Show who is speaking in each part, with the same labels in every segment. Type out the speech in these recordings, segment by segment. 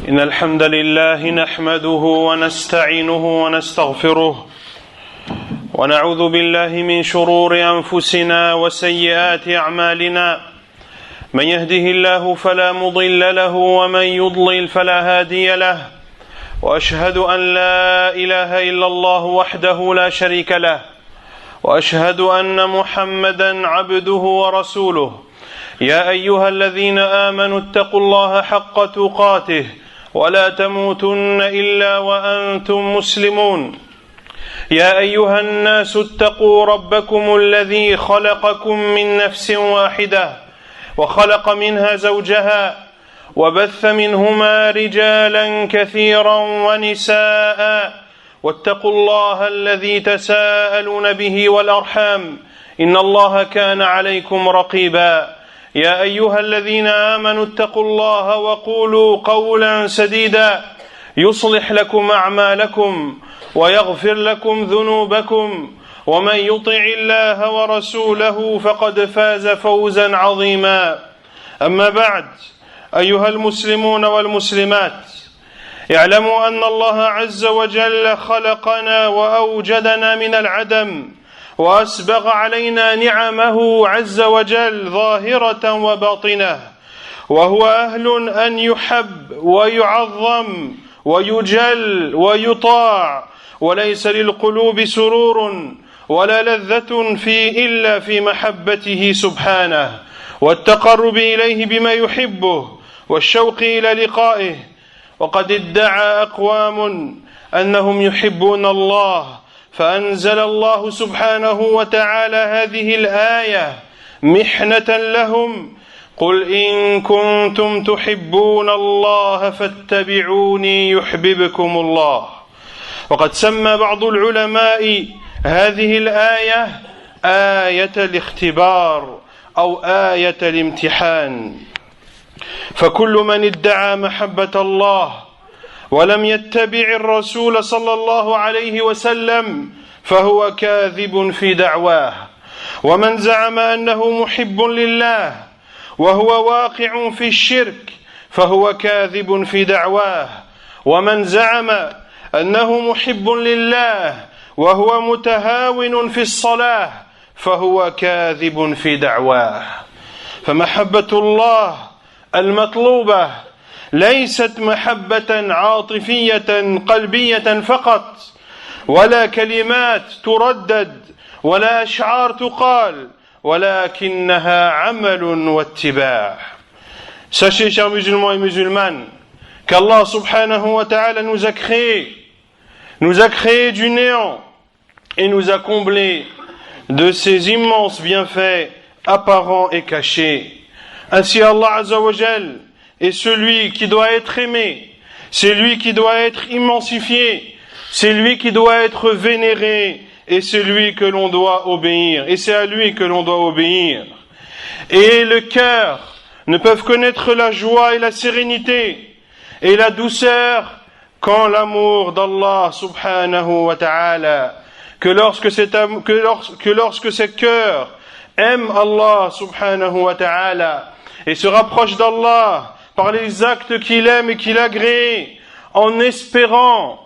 Speaker 1: إن الحمد لله نحمده ونستعينه ونستغفره ونعوذ بالله من شرور أنفسنا وسيئات أعمالنا من يهده الله فلا مضل له ومن يضلل فلا هادي له وأشهد أن لا إله إلا الله وحده لا شريك له وأشهد أن محمدا عبده ورسوله يا أيها الذين آمنوا اتقوا الله حق تقاته ولا تموتن إلا وأنتم مسلمون يا أيها الناس اتقوا ربكم الذي خلقكم من نفس واحدة وخلق منها زوجها وبث منهما رجالا كثيرا ونساء واتقوا الله الذي تساءلون به والأرحام إن الله كان عليكم رقيبا يا أيها الذين آمنوا اتقوا الله وقولوا قولا سديدا يصلح لكم أعمالكم ويغفر لكم ذنوبكم ومن يطع الله ورسوله فقد فاز فوزا عظيما أما بعد أيها المسلمون والمسلمات اعلموا أن الله عز وجل خلقنا وأوجدنا من العدم وأسبغ علينا نعمه عز وجل ظاهرة وباطنة وهو أهل أن يحب ويعظم ويجل ويطاع وليس للقلوب سرور ولا لذة إلا في محبته سبحانه والتقرب إليه بما يحبه والشوق إلى لقائه وقد ادعى أقوام أنهم يحبون الله فأنزل الله سبحانه وتعالى هذه الآية محنة لهم قل إن كنتم تحبون الله فاتبعوني يحببكم الله وقد سمى بعض العلماء هذه الآية آية الاختبار أو آية الامتحان فكل من ادعى محبة الله ولم يتبع الرسول صلى الله عليه وسلم فهو كاذب في دعواه ومن زعم أنه محب لله وهو واقع في الشرك فهو كاذب في دعواه ومن زعم أنه محب لله وهو متهاون في الصلاة فهو كاذب في دعواه فمحبة الله المطلوبة ليست محبة عاطفية قلبية فقط ولا كلمات تردد ولا أشعار تقال ولكنها عمل واتباع. Sachez, chers musulmans et musulmanes, qu'Allah subhanahu wa ta'ala nous a créés du néant et nous a comblés de ses immenses bienfaits apparents et cachés. Ainsi Allah azza wa jal est celui qui doit être aimé, c'est lui qui doit être immensifié, c'est lui qui doit être vénéré et c'est lui que l'on doit obéir et c'est à lui que l'on doit obéir. Et le cœur ne peuvent connaître la joie et la sérénité et la douceur qu'en l'amour d'Allah subhanahu wa ta'ala, que lorsque ces cœurs aiment Allah subhanahu wa ta'ala et se rapprochent d'Allah par les actes qu'il aime et qu'il agrée, en espérant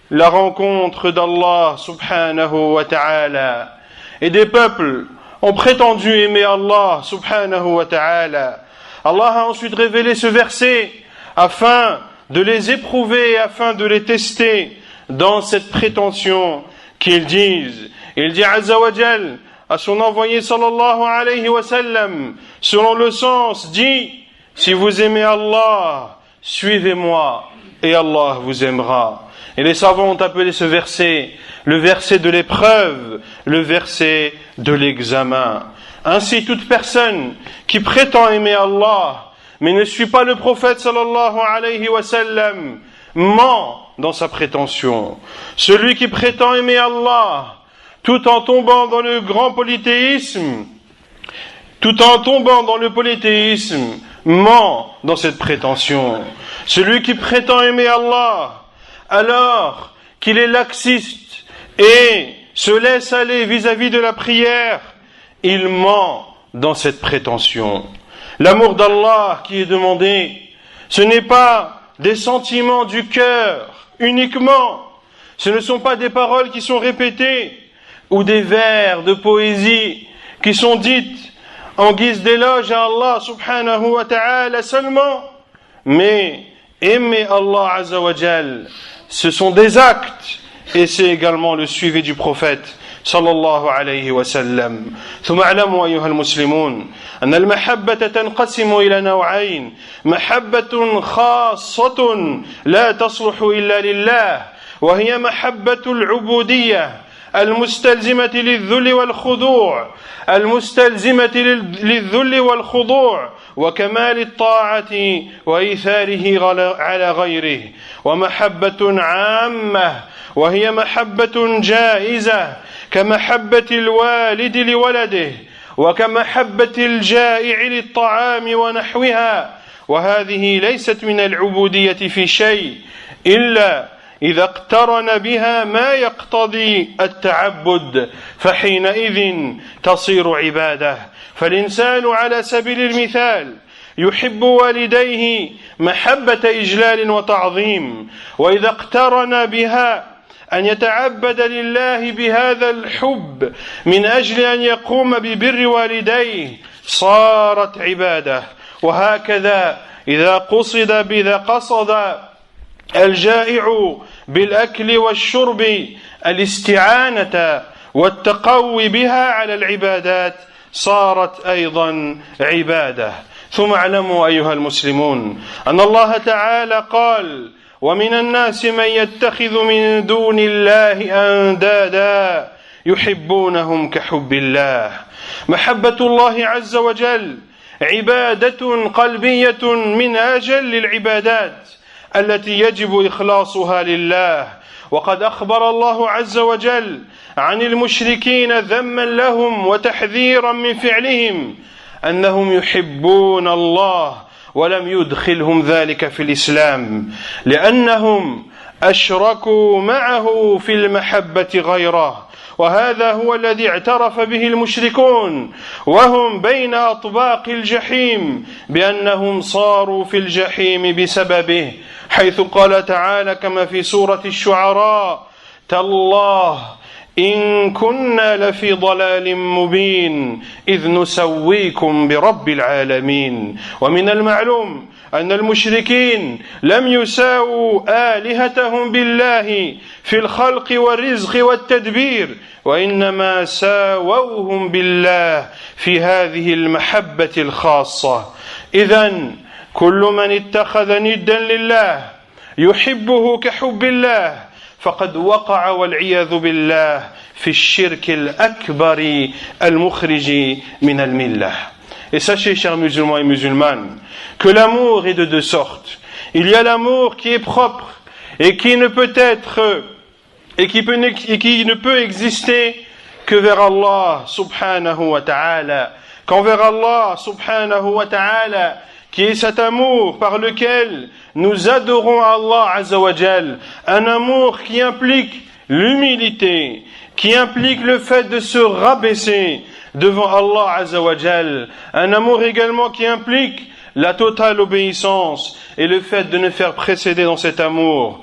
Speaker 1: la rencontre d'Allah subhanahu wa ta'ala. Et des peuples ont prétendu aimer Allah subhanahu wa ta'ala. Allah a ensuite révélé ce verset afin de les éprouver, afin de les tester dans cette prétention qu'ils disent. Il dit Azza wa Jal à son envoyé sallallahu alayhi wa sallam, selon le sens, dit: si vous aimez Allah, suivez-moi et Allah vous aimera. Et les savants ont appelé ce verset le verset de l'épreuve, le verset de l'examen. Ainsi, toute personne qui prétend aimer Allah, mais ne suit pas le prophète sallallahu alayhi wa sallam, ment dans sa prétention. Celui qui prétend aimer Allah, tout en tombant dans le grand polythéisme, ment dans cette prétention. Celui qui prétend aimer Allah alors qu'il est laxiste et se laisse aller vis-à-vis de la prière, il ment dans cette prétention. L'amour d'Allah qui est demandé, ce n'est pas des sentiments du cœur uniquement. Ce ne sont pas des paroles qui sont répétées ou des vers de poésie qui sont dites en guise d'éloge à Allah subhanahu wa ta'ala seulement, mais aimer Allah azza wa jal, ce sont des actes, et c'est également le suivi du prophète صلى الله عليه وسلم. ثم اعلموا أيها المسلمون أن المحبة تنقسم إلى نوعين: محبة خاصة لا تصلح إلا لله، وهي محبة العبودية المستلزمة للذل والخضوع، وكمال الطاعة وإيثاره على غيره. ومحبة عامة وهي محبة جائزة كمحبة الوالد لولده، وكمحبة الجائع للطعام ونحوها، وهذه ليست من العبودية في شيء إلا إذا اقترن بها ما يقتضي التعبد، فحينئذ تصير عبادة. فالإنسان على سبيل المثال يحب والديه محبة إجلال وتعظيم، وإذا اقترن بها أن يتعبد لله بهذا الحب من أجل أن يقوم ببر والديه صارت عبادة. وهكذا إذا قصد الجائع بالأكل والشرب الاستعانة والتقوي بها على العبادات صارت أيضا عبادة. ثم اعلموا أيها المسلمون أن الله تعالى قال: ومن الناس من يتخذ من دون الله أندادا يحبونهم كحب الله. محبة الله عز وجل عبادة قلبية من أجل العبادات التي يجب إخلاصها لله. وقد أخبر الله عز وجل عن المشركين ذما لهم وتحذيرا من فعلهم أنهم يحبون الله ولم يدخلهم ذلك في الإسلام، لأنهم أشركوا معه في المحبة غيره، وهذا هو الذي اعترف به المشركون وهم بين أطباق الجحيم بأنهم صاروا في الجحيم بسببه، حيث قال تعالى كما في سورة الشعراء: تالله إن كنا لفي ضلال مبين إذ نسويكم برب العالمين. ومن المعلوم أن المشركين لم يساووا آلهتهم بالله في الخلق والرزق والتدبير، وإنما ساووهم بالله في هذه المحبة الخاصة. إذن كل من اتخذ ندا لله يحبه كحب الله فقد وقع والعياذ بالله في الشرك الأكبر المخرج من الملة. Et sachez, chers musulmans et musulmanes, que l'amour est de deux sortes. Il y a l'amour qui est propre et qui ne peut être et qui ne peut exister que vers Allah subhanahu wa ta'ala. Qu'envers Allah subhanahu wa ta'ala, qui est cet amour par lequel nous adorons Allah azza wa jal, un amour qui implique l'humilité, qui implique le fait de se rabaisser devant Allah azza wa jal, un amour également qui implique la totale obéissance et le fait de ne faire précéder dans cet amour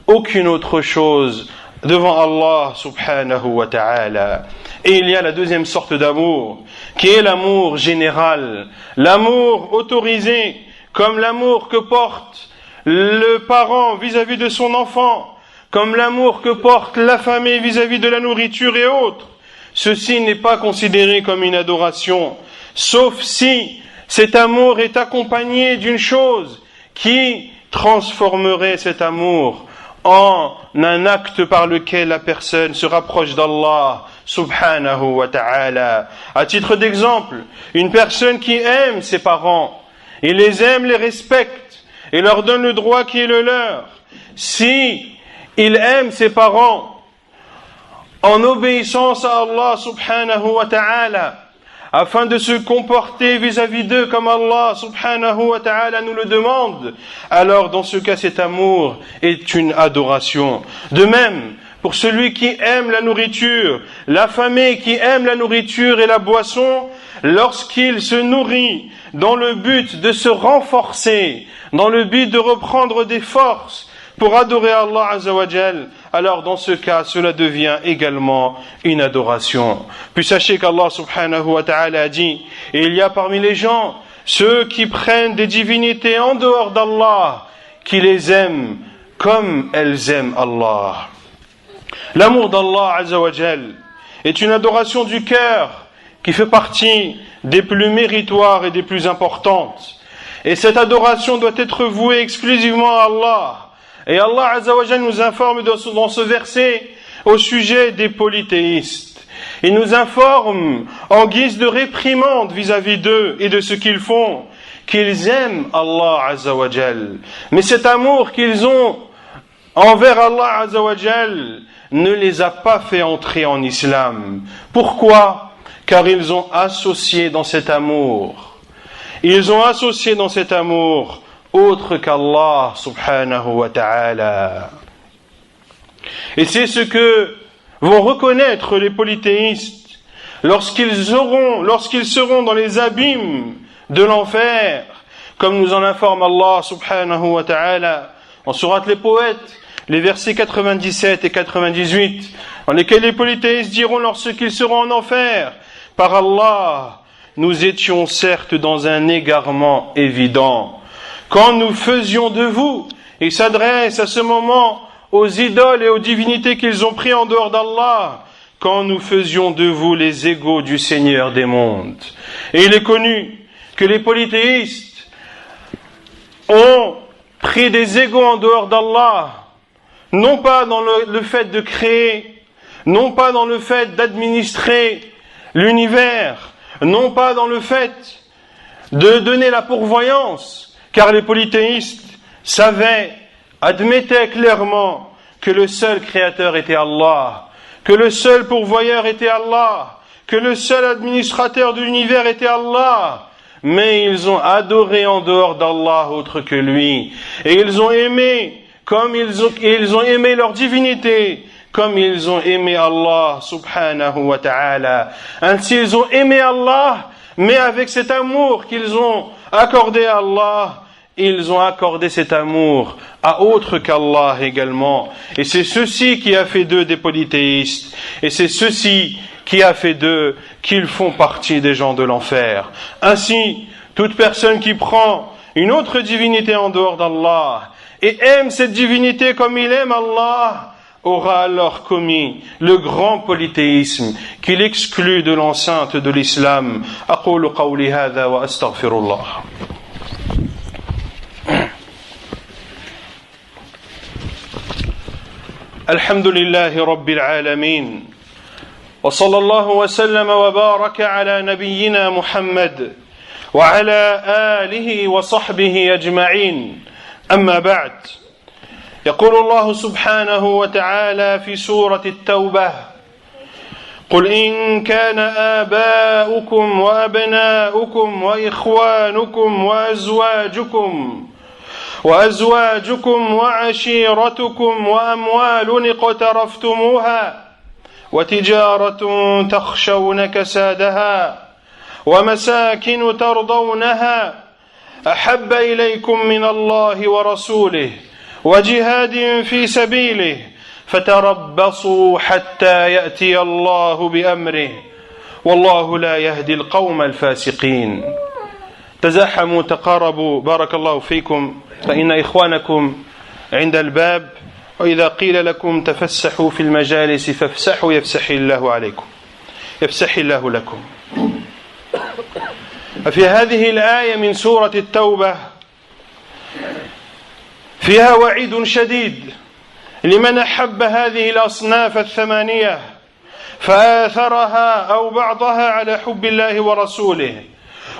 Speaker 1: aucune autre chose devant Allah subhanahu wa ta'ala. Et il y a la deuxième sorte d'amour, qui est l'amour général, l'amour autorisé, comme l'amour que porte le parent vis-à-vis de son enfant, comme l'amour que porte la famille vis-à-vis de la nourriture et autres. Ceci n'est pas considéré comme une adoration, sauf si cet amour est accompagné d'une chose qui transformerait cet amour en un acte par lequel la personne se rapproche d'Allah subhanahu wa ta'ala. À titre d'exemple, une personne qui aime ses parents, et les aime, les respecte, et leur donne le droit qui est le leur, si il aime ses parents en obéissance à Allah subhanahu wa ta'ala, afin de se comporter vis-à-vis d'eux comme Allah subhanahu wa ta'ala nous le demande, alors dans ce cas cet amour est une adoration. De même, pour celui qui aime la nourriture, la famille qui aime la nourriture et la boisson, lorsqu'il se nourrit dans le but de se renforcer, dans le but de reprendre des forces pour adorer Allah Azza wa Jal, alors dans ce cas, cela devient également une adoration. Puis sachez qu'Allah subhanahu wa ta'ala a dit, et il y a parmi les gens ceux qui prennent des divinités en dehors d'Allah, qui les aiment comme elles aiment Allah. L'amour d'Allah Azza wa Jal est une adoration du cœur qui fait partie des plus méritoires et des plus importantes. Et cette adoration doit être vouée exclusivement à Allah. Et Allah Azza wa Jal nous informe dans ce verset au sujet des polythéistes. Il nous informe en guise de réprimande vis-à-vis d'eux et de ce qu'ils font, qu'ils aiment Allah Azza wa Jal. Mais cet amour qu'ils ont envers Allah Azza wa Jal ne les a pas fait entrer en islam. Pourquoi ? Car ils ont associé dans cet amour. Ils ont associé dans cet amour autre qu'Allah subhanahu wa ta'ala. Et c'est ce que vont reconnaître les polythéistes lorsqu'ils seront dans les abîmes de l'enfer, comme nous en informe Allah subhanahu wa ta'ala en sourate les poètes, les versets 97 et 98, dans lesquels les polythéistes diront lorsqu'ils seront en enfer: par Allah, nous étions certes dans un égarement évident. Quand nous faisions de vous, ils s'adressent à ce moment aux idoles et aux divinités qu'ils ont pris en dehors d'Allah, quand nous faisions de vous les égaux du Seigneur des mondes. Et il est connu que les polythéistes ont pris des égaux en dehors d'Allah, non pas dans le fait de créer, non pas dans le fait d'administrer l'univers, non pas dans le fait de donner la pourvoyance, car les polythéistes admettaient clairement que le seul créateur était Allah, que le seul pourvoyeur était Allah, que le seul administrateur de l'univers était Allah, mais ils ont adoré en dehors d'Allah autre que lui, et ils ont aimé comme ils ont aimé leur divinité, comme ils ont aimé Allah subhanahu wa ta'ala. Ainsi ils ont aimé Allah, mais avec cet amour qu'ils ont accordé à Allah, ils ont accordé cet amour à autre qu'Allah également. Et c'est ceci qui a fait d'eux des polythéistes. Et c'est ceci qui a fait d'eux qu'ils font partie des gens de l'enfer. Ainsi, toute personne qui prend une autre divinité en dehors d'Allah et aime cette divinité comme il aime Allah, aura alors commis le grand polythéisme qui l'exclut de l'enceinte de l'islam. Aqulu qawli hadha wa astaghfirullah. الحمد لله رب العالمين وصلى الله وسلم وبارك على نبينا محمد وعلى آله وصحبه أجمعين أما بعد يقول الله سبحانه وتعالى في سورة التوبة قل إن كان آباؤكم وأبناؤكم وإخوانكم وأزواجكم وعشيرتكم وأموال اقترفتموها وتجارة تخشون كسادها ومساكن ترضونها أحب إليكم من الله ورسوله وجهاد في سبيله فتربصوا حتى يأتي الله بأمره والله لا يهدي القوم الفاسقين. تزاحموا تقاربوا بارك الله فيكم فإن إخوانكم عند الباب وإذا قيل لكم تفسحوا في المجالس فافسحوا يفسح الله عليكم يفسح الله لكم. ففي هذه الآية من سورة التوبة فيها وعيد شديد لمن أحب هذه الأصناف الثمانية فآثرها أو بعضها على حب الله ورسوله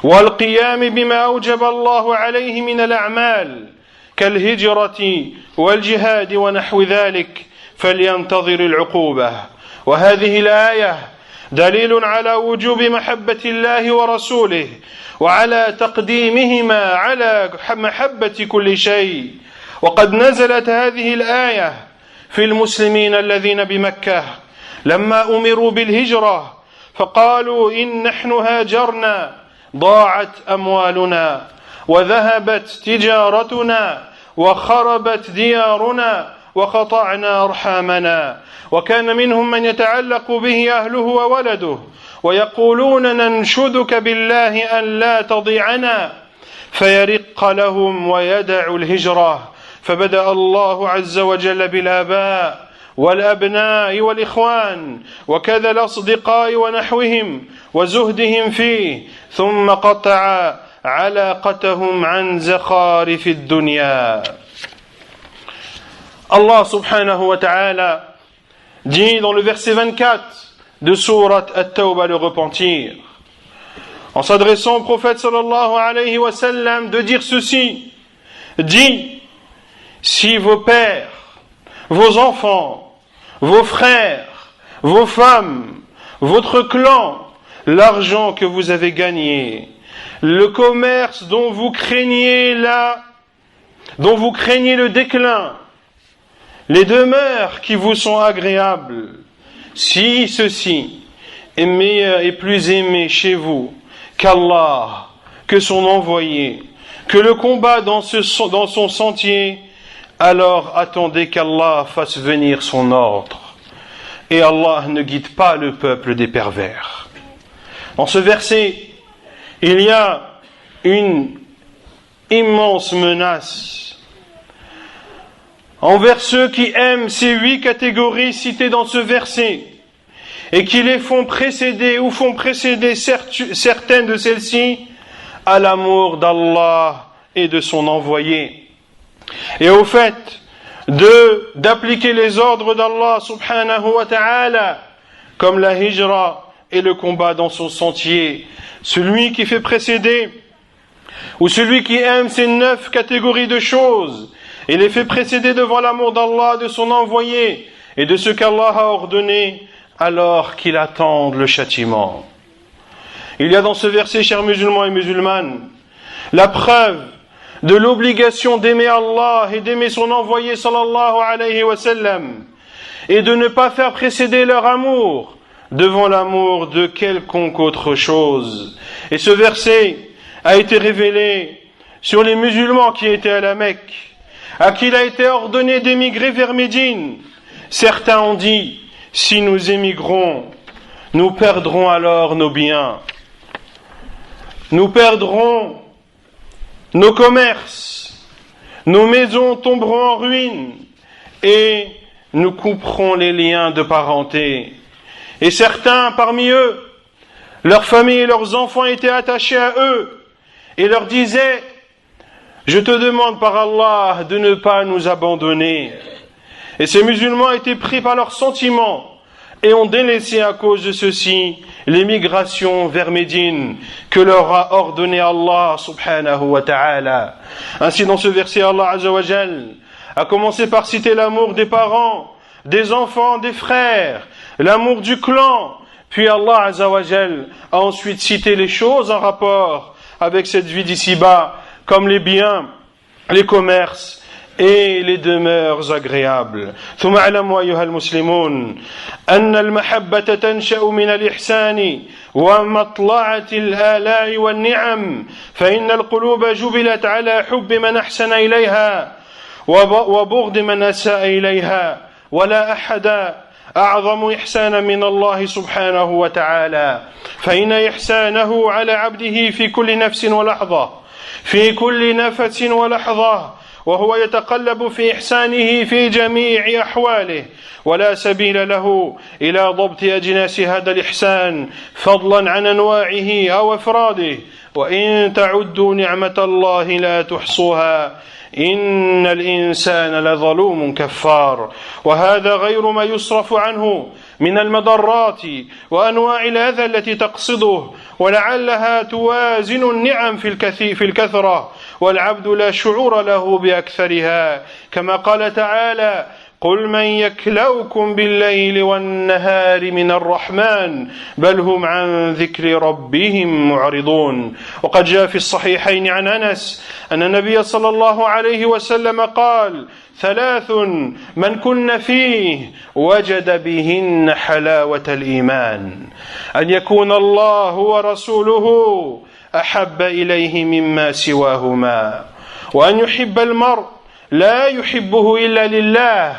Speaker 1: والقيام بما أوجب الله عليه من الأعمال كالهجرة والجهاد ونحو ذلك فلينتظر العقوبة. وهذه الآية دليل على وجوب محبة الله ورسوله وعلى تقديمهما على محبة كل شيء. وقد نزلت هذه الآية في المسلمين الذين بمكة لما أمروا بالهجرة فقالوا إن نحن هاجرنا ضاعت أموالنا وذهبت تجارتنا وخربت ديارنا وقطعنا أرحامنا وكان منهم من يتعلق به أهله وولده ويقولون ننشدك بالله أن لا تضيعنا فيرق لهم ويدع الهجرة فبدأ الله عز وجل بالآباء والأبناء والإخوان وكذا الأصدقاء ونحوهم وزهدهم فيه ثم قطع علاقتهم عن زخارف الدنيا. Allah subhanahu wa ta'ala dit dans le verset 24 de sourate At-Tawbah, le repentir, en s'adressant au prophète sallallahu alayhi wa sallam, de dire ceci: dis, si vos pères, vos enfants, vos frères, vos femmes, votre clan, l'argent que vous avez gagné, le commerce dont vous craignez le déclin, les demeures qui vous sont agréables, si ceci est meilleur et plus aimé chez vous qu'Allah, que son envoyé, que le combat dans son sentier, alors attendez qu'Allah fasse venir son ordre. Et Allah ne guide pas le peuple des pervers. Dans ce verset, il y a une immense menace envers ceux qui aiment ces 8 catégories citées dans ce verset et qui les font précéder ou font précéder certaines de celles-ci à l'amour d'Allah et de son envoyé, et au fait d'appliquer les ordres d'Allah subhanahu wa ta'ala comme la hijra et le combat dans son sentier. Celui qui fait précéder ou celui qui aime ces 9 catégories de choses et les fait précéder devant l'amour d'Allah, de son envoyé et de ce qu'Allah a ordonné, alors qu'il attende le châtiment. Il y a dans ce verset, chers musulmans et musulmanes, la preuve de l'obligation d'aimer Allah et d'aimer son envoyé sallallahu alayhi wa sallam et de ne pas faire précéder leur amour devant l'amour de quelconque autre chose. Et ce verset a été révélé sur les musulmans qui étaient à la Mecque, à qui il a été ordonné d'émigrer vers Médine. Certains ont dit: si nous émigrons, nous perdrons alors nos biens, nous perdrons nos commerces, nos maisons tomberont en ruine et nous couperons les liens de parenté. Et certains parmi eux, leurs familles et leurs enfants étaient attachés à eux et leur disaient: je te demande par Allah de ne pas nous abandonner. Et ces musulmans étaient pris par leurs sentiments et ont délaissé à cause de ceci l'émigration vers Médine que leur a ordonné Allah subhanahu wa ta'ala. Ainsi dans ce verset, Allah azza wa jal a commencé par citer l'amour des parents, des enfants, des frères, l'amour du clan, puis Allah azza wa jal a ensuite cité les choses en rapport avec cette vie d'ici-bas, comme les biens, les commerces et les demeures agréables. ثم اعلموا أيها المسلمون أن المحبة تنشأ من الإحسان ومطلعة الآلاء والنعم، فإن القلوب جبلت على حب من أحسن إليها وبغض من أساء إليها، ولا أحد أعظم إحسانا من الله سبحانه وتعالى، فإن إحسانه على عبده في كل نفس ولحظة، في كل نفس ولحظة، وهو يتقلب في إحسانه في جميع أحواله، ولا سبيل له إلى ضبط أجناس هذا الإحسان فضلا عن أنواعه أو أفراده، وإن تعدوا نعمة الله لا تحصوها، إن الإنسان لظلوم كفار. وهذا غير ما يصرف عنه من المضرات وأنواع الأذى التي تقصده، ولعلها توازن النعم في الكثرة، والعبد لا شعور له بأكثرها، كما قال تعالى: قل من يكلؤكم بالليل والنهار من الرحمن بل هم عن ذكر ربهم معرضون. وقد جاء في الصحيحين عن أنس أن النبي صلى الله عليه وسلم قال: ثلاث من كن فيه وجد بهن حلاوة الإيمان أن يكون الله ورسوله أحب إليه مما سواهما وأن يحب المرء لا يحبه إلا لله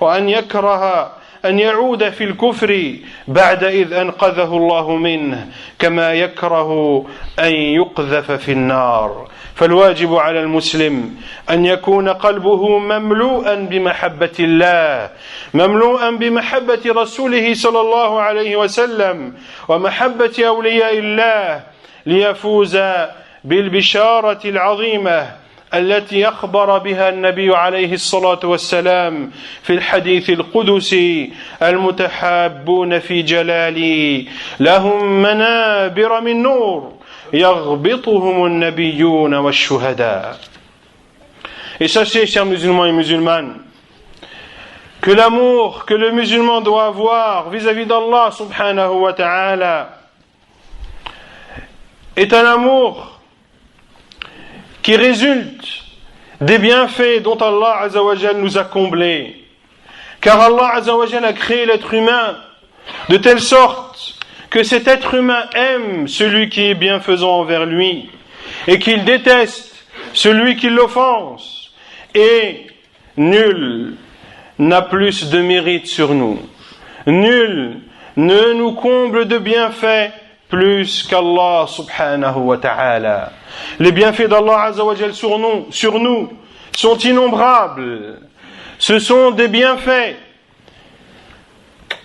Speaker 1: وأن يكره أن يعود في الكفر بعد إذ أنقذه الله منه كما يكره أن يقذف في النار. فالواجب على المسلم أن يكون قلبه مملوءا بمحبة الله، مملوءا بمحبة رسوله صلى الله عليه وسلم ومحبة أولياء الله ليفوز بالبشارة العظيمة التي أخبر بها النبي عليه الصلاة والسلام في الحديث القدسي: المتحابون في جلالي لهم منابر من نور يغبطهم النبيون والشهداء. Et sachez, chers musulmans et musulmanes, que l'amour que le musulman doit avoir vis-à-vis d'Allah subhanahu wa ta'ala est un amour qui résulte des bienfaits dont Allah Azza wa Jal nous a comblés. Car Allah Azza wa Jal a créé l'être humain de telle sorte que cet être humain aime celui qui est bienfaisant envers lui et qu'il déteste celui qui l'offense. Et nul n'a plus de mérite sur nous. Nul ne nous comble de bienfaits plus qu'Allah subhanahu wa ta'ala. Les bienfaits d'Allah Azza wa Jal sur nous sont innombrables. Ce sont des bienfaits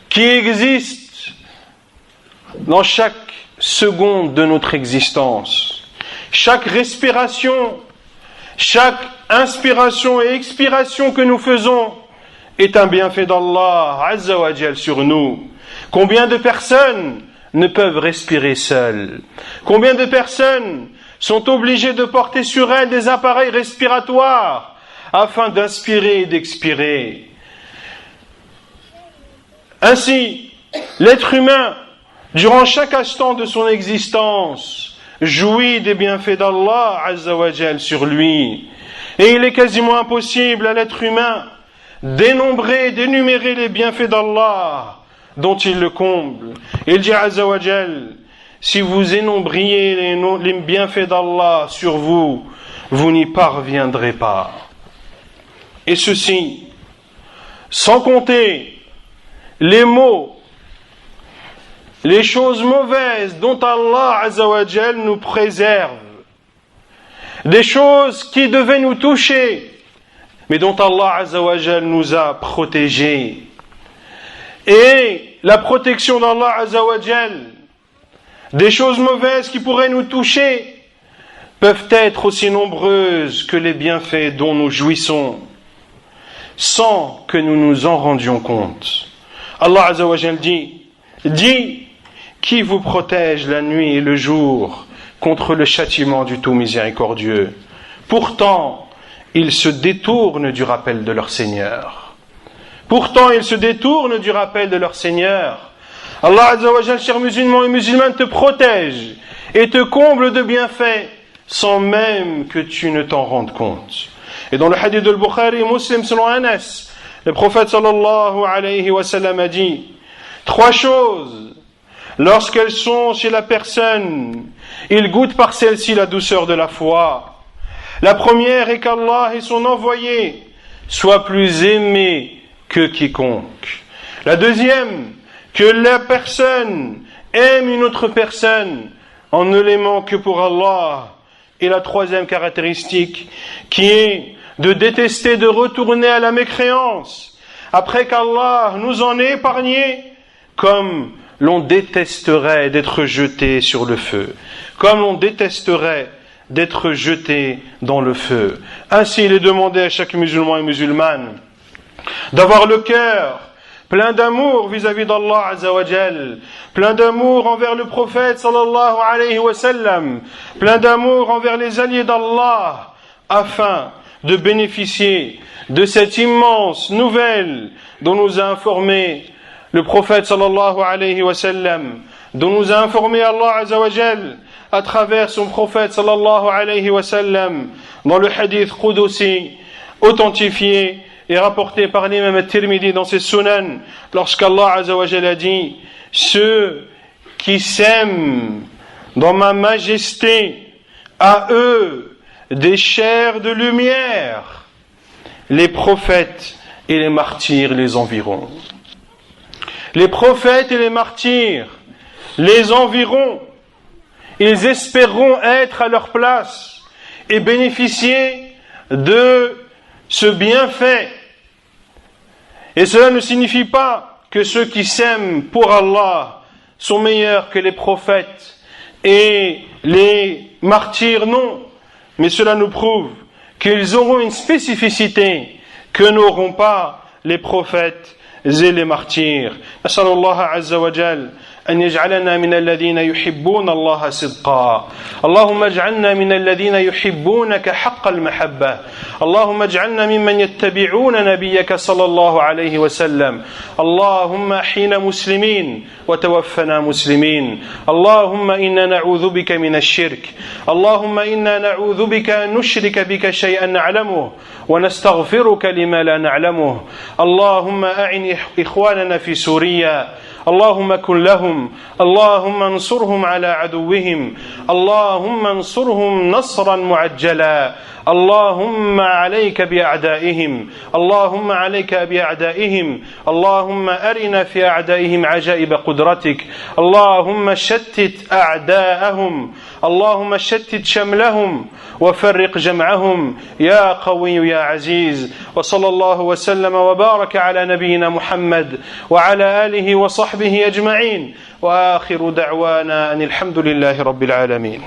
Speaker 1: qui existent dans chaque seconde de notre existence. Chaque respiration, chaque inspiration et expiration que nous faisons est un bienfait d'Allah Azza wa Jal sur nous. Combien de personnes ne peuvent respirer seules? Combien de personnes sont obligées de porter sur elles des appareils respiratoires afin d'inspirer et d'expirer? Ainsi, l'être humain, durant chaque instant de son existence, jouit des bienfaits d'Allah Azza wa Jal sur lui. Et il est quasiment impossible à l'être humain d'énumérer les bienfaits d'Allah dont il le comble. Il dit Azza wa Jal: si vous énombriez les bienfaits d'Allah sur vous, vous n'y parviendrez pas. Et ceci, sans compter les maux, les choses mauvaises dont Allah Azza wa Jal nous préserve, des choses qui devaient nous toucher, mais dont Allah Azza wa Jal nous a protégés. Et la protection d'Allah Azza wa Jal, des choses mauvaises qui pourraient nous toucher, peuvent être aussi nombreuses que les bienfaits dont nous jouissons, sans que nous nous en rendions compte. Allah Azza wa Jal dit: qui vous protège la nuit et le jour contre le châtiment du tout miséricordieux? Pourtant, ils se détournent du rappel de leur Seigneur. Pourtant, ils se détournent du rappel de leur Seigneur. Allah Azza wa Jal, chers musulmans et musulmanes, te protège et te comble de bienfaits sans même que tu ne t'en rendes compte. Et dans le hadith de Bukhari et Muslim selon Anas, le prophète sallallahu alayhi wa sallam a dit: 3 choses, lorsqu'elles sont chez la personne, il goûte par celle-ci la douceur de la foi. La première est qu'Allah et son envoyé soient plus aimés que quiconque. La deuxième, que la personne aime une autre personne en ne l'aimant que pour Allah. Et la troisième caractéristique, qui est de détester de retourner à la mécréance après qu'Allah nous en ait épargnés, comme l'on détesterait d'être jeté sur le feu, comme l'on détesterait d'être jeté dans le feu. Ainsi, il est demandé à chaque musulman et musulmane d'avoir le cœur plein d'amour vis-à-vis d'Allah Azza wa Jal, plein d'amour envers le prophète sallallahu alayhi wa sallam, plein d'amour envers les alliés d'Allah, afin de bénéficier de cette immense nouvelle dont nous a informé le prophète sallallahu alayhi wa sallam, dont nous a informé Allah azza wa jal à travers son prophète sallallahu alayhi wa sallam dans le hadith Qudusi authentifié et rapporté par l'imam al-Tirmidhi dans ses sunan, lorsqu'Allah azza wa jal a dit: ceux qui s'aiment dans ma majesté, à eux des chairs de lumière, les prophètes et les martyrs les environt. Les prophètes et les martyrs les environt. Ils espéreront être à leur place et bénéficier de ce bienfait. Et cela ne signifie pas que ceux qui s'aiment pour Allah sont meilleurs que les prophètes et les martyrs, non. Mais cela nous prouve qu'ils auront une spécificité que n'auront pas les prophètes et les martyrs. Nas'alullah azza wa jal أن يجعلنا من الذين يحبون الله صدقا. اللهم اجعلنا من الذين يحبونك حق المحبة. اللهم اجعلنا ممن يتبعون نبيك صلى الله عليه وسلم. اللهم أحينا مسلمين وتوفنا مسلمين. اللهم إنا نعوذ بك من الشرك. اللهم إنا نعوذ بك أن نشرك بك شيئا نعلمه ونستغفرك لما لا نعلمه. اللهم أعن إخواننا في سوريا. اللهم كن لهم. اللهم انصرهم على عدوهم. اللهم انصرهم نصرا معجلا. اللهم عليك بأعدائهم. اللهم عليك بأعدائهم. اللهم أرنا في أعدائهم عجائب قدرتك. اللهم شتت أعداءهم. اللهم شتت شملهم وفرق جمعهم يا قوي يا عزيز. وصلى الله وسلم وبارك على نبينا محمد وعلى آله وصحبه أجمعين. وآخر دعوانا أن الحمد لله رب العالمين.